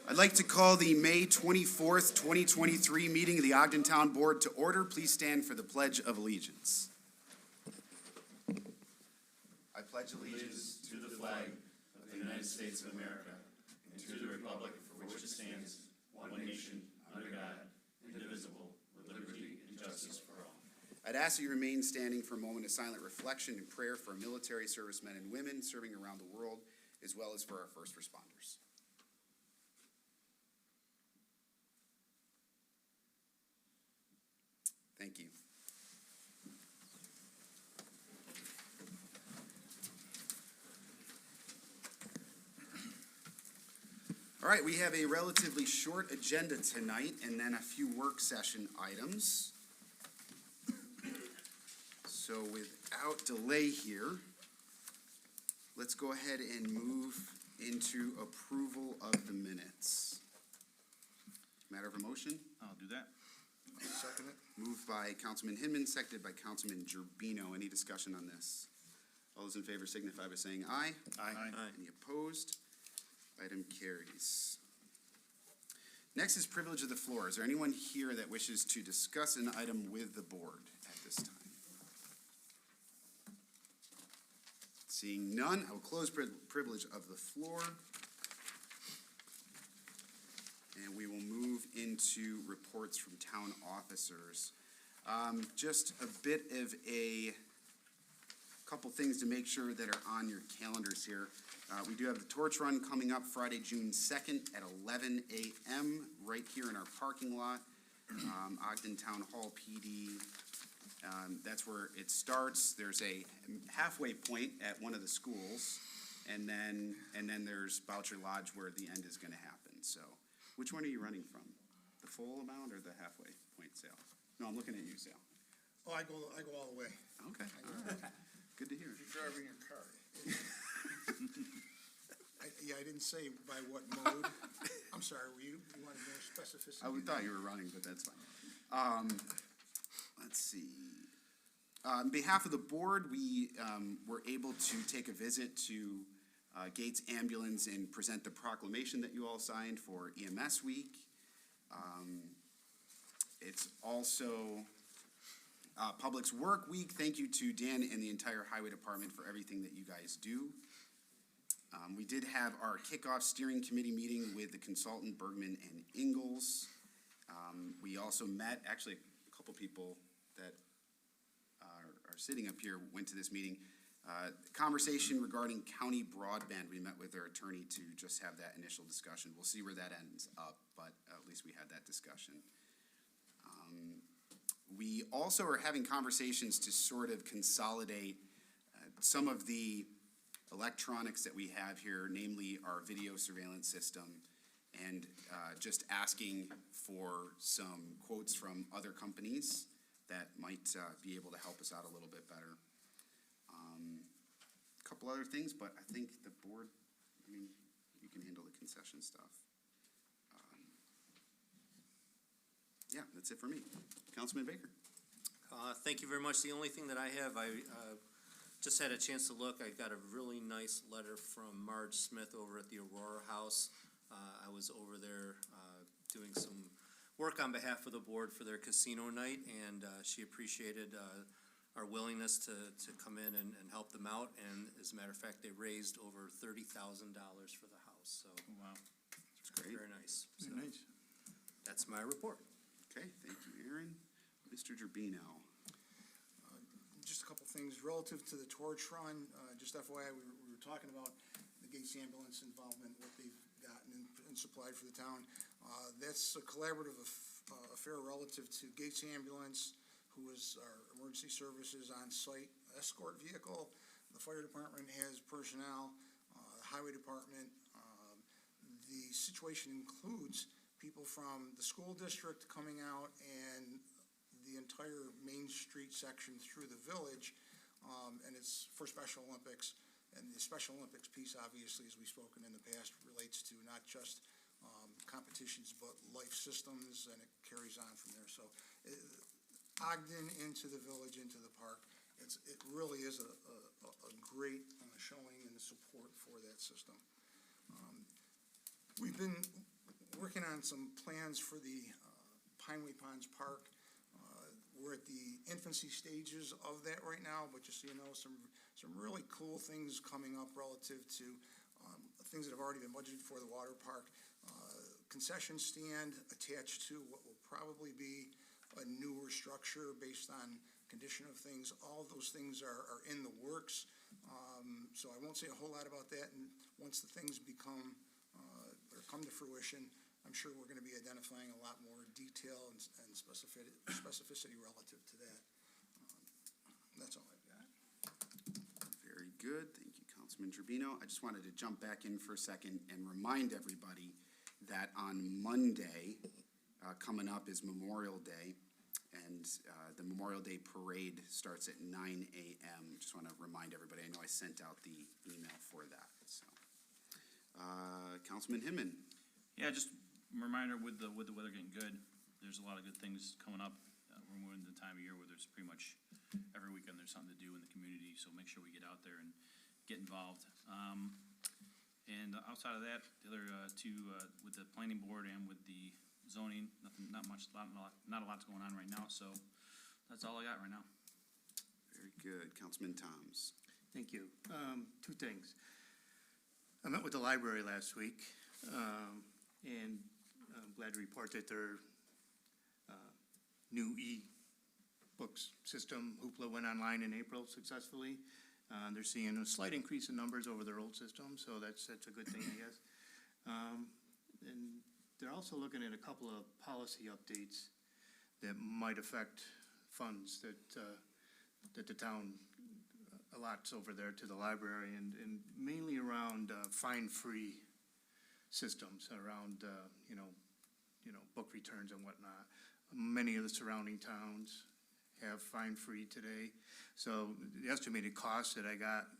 I'd like to call the May 24th, 2023 meeting of the Ogden Town Board to order. Please stand for the Pledge of Allegiance. I pledge allegiance To the flag of the United States of America and to the republic for which it stands, one nation, under God, indivisible, with liberty and justice for all. I'd ask that you remain standing for a moment of silent reflection and prayer for our military servicemen and women serving around the world, as well as for our first responders. Thank you. All right, we have a relatively short agenda tonight and then a few work session items. So without delay here, let's go ahead and move into approval of the minutes. Matter of a motion? I'll do that. Second it. Moved by Councilman Hinman, seconded by Councilman Gerbino. Any discussion on this? All those in favor signify by saying aye. Aye. Any opposed? Item carries. Next is privilege of the floor. Is there anyone here that wishes to discuss an item with the board at this time? Seeing none, I will close privilege of the floor. And we will move into reports from town officers. Just a bit of a couple things to make sure that are on your calendars here. We do have the torch run coming up Friday, June 2nd at 11 a.m. right here in our parking lot. Ogden Town Hall PD. That's where it starts. There's a halfway point at one of the schools, and then there's Boucher Lodge where the end is going to happen. So, which one are you running from? The full amount or the halfway point sale? No, I'm looking at you, Sal. Oh, I go all the way. Okay, all right. Good to hear. You're driving your car. I didn't say by what mode. I'm sorry, you wanted more specificity? I thought you were running, but that's fine. Let's see. On behalf of the board, we were able to take a visit to Gates Ambulance and present the proclamation that you all signed for EMS Week. It's also Public Works Week. Thank you to Dan and the entire Highway Department for everything that you guys do. We did have our kickoff steering committee meeting with the consultant Bergman and Ingalls. We also met, actually a couple people that are sitting up here went to this meeting. Conversation regarding county broadband. We met with their attorney to just have that initial discussion. We'll see where that ends up, but at least we had that discussion. We also are having conversations to sort of consolidate some of the electronics that we have here, namely our video surveillance system, and just asking for some quotes from other companies that might be able to help us out a little bit better. A couple other things, but I think the board, you can handle the concession stuff. Yeah, that's it for me. Councilman Baker. Thank you very much. The only thing that I have, I just had a chance to look. I got a really nice letter from Marge Smith over at the Aurora House. I was over there doing some work on behalf of the board for their casino night, and she appreciated our willingness to come in and help them out. And as a matter of fact, they raised over $30,000 for the house. So Wow. That's great. very nice. So Very nice. that's my report. Okay, thank you, Aaron. Mr. Gerbino. Just a couple things relative to the torch run. Just FYI, we were talking about the Gates Ambulance involvement, what they've gotten and supplied for the town. That's a collaborative affair relative to Gates Ambulance, who is our emergency services on-site escort vehicle. The fire department has personnel, the highway department. The situation includes people from the school district coming out and the entire Main Street section through the village, and it's for Special Olympics. And the Special Olympics piece, obviously, as we've spoken in the past, relates to not just competitions, but life systems, and it carries on from there. So Ogden into the village, into the park, it really is a great showing and support for that system. we've been working on some plans for the Pineway Ponds Park. We're at the infancy stages of that right now, but just so you know, some really cool things coming up relative to things that have already been budgeted for the water park. Concession stand attached to what will probably be a newer structure based on condition of things. All of those things are in the works. So I won't say a whole lot about that, and once the things become or come to fruition, I'm sure we're going to be identifying a lot more detail and specificity relative to that. That's all I've got. Very good. Thank you, Councilman Tribino. I just wanted to jump back in for a second and remind everybody that on Monday, coming up is Memorial Day, and the Memorial Day Parade starts at 9 a.m. Just want to remind everybody, I know I sent out the email for that, so. Councilman Hinman. Yeah, just a reminder with the weather getting good, there's a lot of good things coming up. We're moving to the time of year where there's pretty much every weekend there's something to do in the community, so make sure we get out there and get involved. And outside of that, the other two, with the planning board and with the zoning, not a lot's going on right now, so that's all I got right now. Very good. Councilman Toms. Thank you. Two things. I met with the library last week, and I'm glad to report that their new e-books system, Hoopla, went online in April successfully. They're seeing a slight increase in numbers over their old system, so that's a good thing, I guess. And they're also looking at a couple of policy updates that might affect funds that the town allots over there to the library, and mainly around fine-free systems around book returns and whatnot. Many of the surrounding towns have fine-free today, so the estimated cost that I got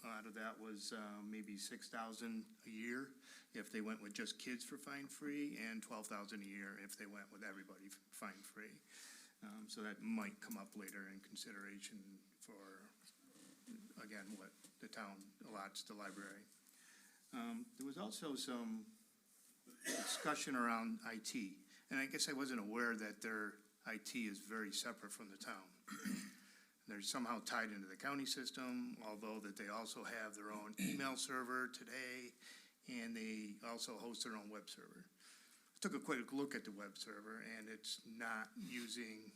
out of that was maybe $6,000 a year if they went with just kids for fine-free, and $12,000 a year if they went with everybody fine-free. So that might come up later in consideration for, again, what the town allots the library. There was also some discussion around IT, and I guess I wasn't aware that their IT is very separate from the town. They're somehow tied into the county system, although that they also have their own email server today, and they also host their own web server. I took a quick look at the web server, and it's not using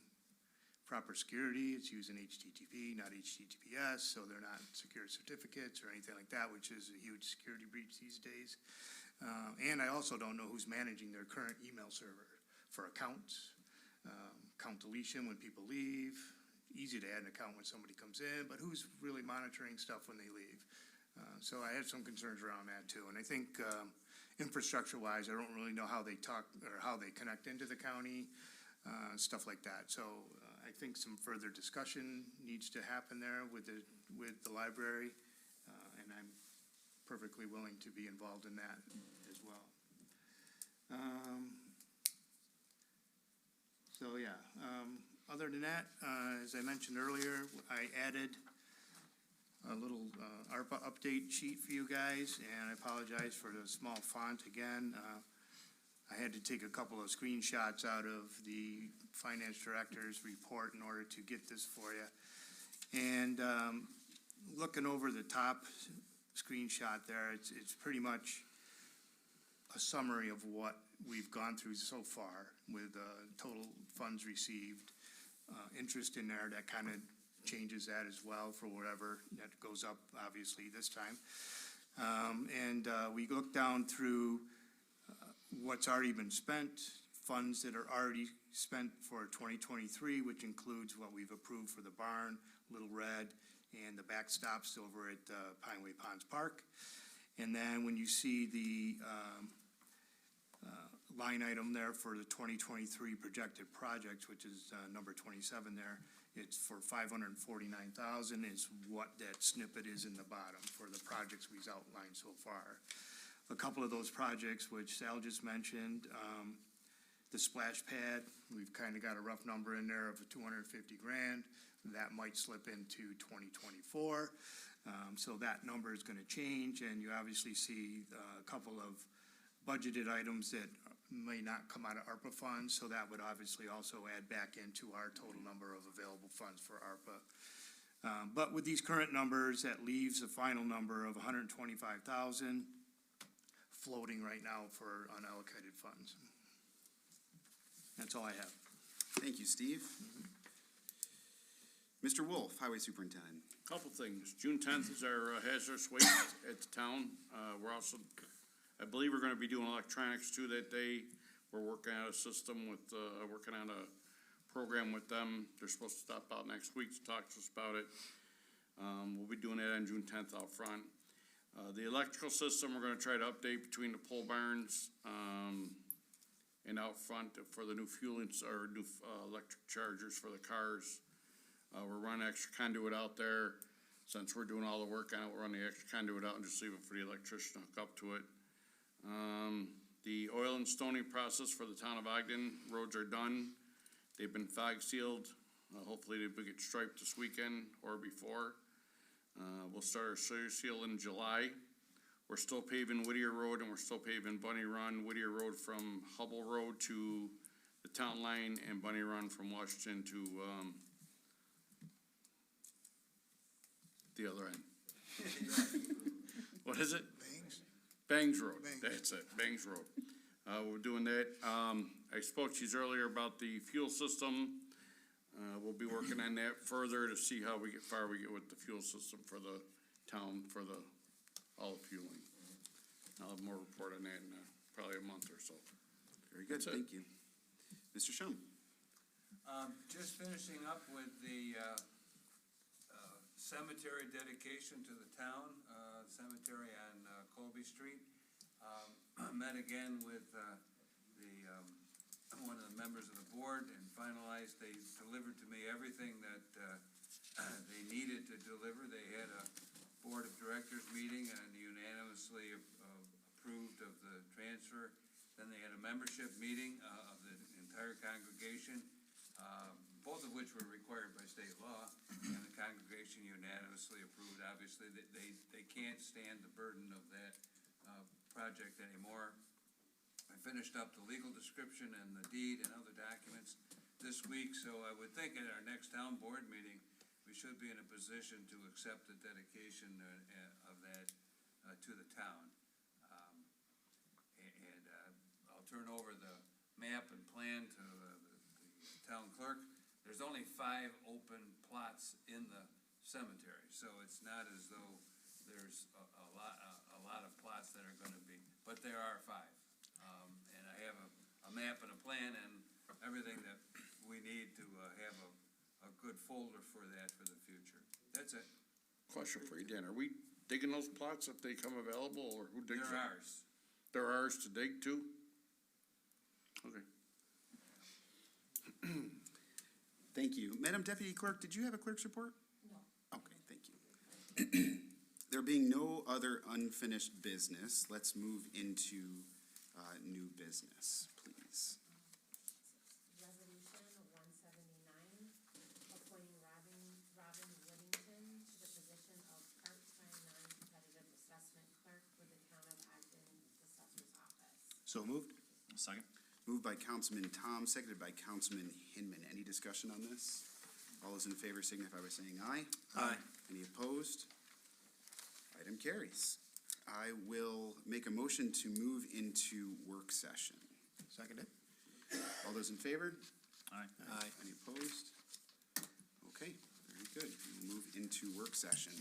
proper security. It's using HTTP, not HTTPS, so they're not secure certificates or anything like that, which is a huge security breach these days. And I also don't know who's managing their current email server for accounts, account deletion when people leave. Easy to add an account when somebody comes in, but who's really monitoring stuff when they leave? So I had some concerns around that too. And I think infrastructure-wise, I don't really know how they talk or how they connect into the county, stuff like that. So I think some further discussion needs to happen there with the library, and I'm perfectly willing to be involved in that as well. So yeah, other than that, as I mentioned earlier, I added a little ARPA update sheet for you guys, and I apologize for the small font again. I had to take a couple of screenshots out of the finance director's report in order to get this for you. And looking over the top screenshot there, it's pretty much a summary of what we've gone through so far with total funds received, interest in there. That kind of changes that as well for whatever that goes up, obviously, this time. And we look down through what's already been spent, funds that are already spent for 2023, which includes what we've approved for the barn, Little Red, and the backstops over at Pineway Ponds Park. And then when you see the line item there for the 2023 projected projects, which is number 27 there, it's for $549,000 is what that snippet is in the bottom for the projects we've outlined so far. A couple of those projects, which Sal just mentioned, the splash pad, we've kind of got a rough number in there of $250,000. That might slip into 2024. So that number is going to change, and you obviously see a couple of budgeted items that may not come out of ARPA funds, so that would obviously also add back into our total number of available funds for ARPA. But with these current numbers, that leaves a final number of $125,000 floating right now for unallocated funds. That's all I have. Thank you, Steve. Mr. Wolf, Highway Superintendent. Couple things. June 10th is our hazardous waste at the town. We're also, I believe we're gonna be doing electronics too that day. We're working out a system with, working on a program with them. They're supposed to stop out next week to talk to us about it. We'll be doing that on June 10th out front. The electrical system, we're gonna try to update between the pole barns, and out front for the new fueling, or new, electric chargers for the cars. We're running extra conduit out there. Since we're doing all the work on it, we're running the extra conduit out and just leave it for the electrician to hook up to it. The oil and stoning process for the town of Ogden, roads are done. They've been fog sealed. Hopefully they get striped this weekend or before. We'll start our seal in July. We're still paving Whittier Road and we're still paving Bunny Run, Whittier Road from Hubble Road to the town line, and Bunny Run from Washington to, the other end. What is it? Bangs? Bangs Road, Bangs. that's it, Bangs Road. We're doing that. I spoke to you earlier about the fuel system. We'll be working on that further to see how far we get with the fuel system for the town, for all the fueling. I'll have more report on that in probably a month or so. Very good, That's it. thank you. Mr. Shum. Just finishing up with the cemetery dedication to the town, cemetery on Colby Street. Met again with one of the members of the board and finalized, they delivered to me everything that they needed to deliver. They had a board of directors meeting and unanimously approved of the transfer. Then they had a membership meeting of the entire congregation, both of which were required by state law, and the congregation unanimously approved. Obviously, they can't stand the burden of that project anymore. I finished up the legal description and the deed and other documents this week, so I would think at our next town board meeting, we should be in a position to accept the dedication of that to the town. And I'll turn over the map and plan to the town clerk. There's only 5 open plots in the cemetery, so it's not as though there's a lot of plots that are gonna be, but there are 5. And I have a map and a plan and everything that we need to have a good folder for that for the future. That's it. Question for you, Dan, are we digging those plots if they come available, or who digs them? They're ours. They're ours to dig too? Okay. Thank you. Madam Deputy Clerk, did you have a clerk's report? No. Okay, thank you. There being no other unfinished business, let's move into new business, please. Resolution 179, appointing Robin Whittington to the position of part-time non-competitive assessment clerk with the Town of Ogden Assessor's Office. So moved? Second? Moved by Councilman Tom, seconded by Councilman Hinman. Any discussion on this? All those in favor signify by saying aye. Aye. Any opposed? Item carries. I will make a motion to move into work session. Seconded? All those in favor? Aye. Aye. Any opposed? Okay, very good. We'll move into work session.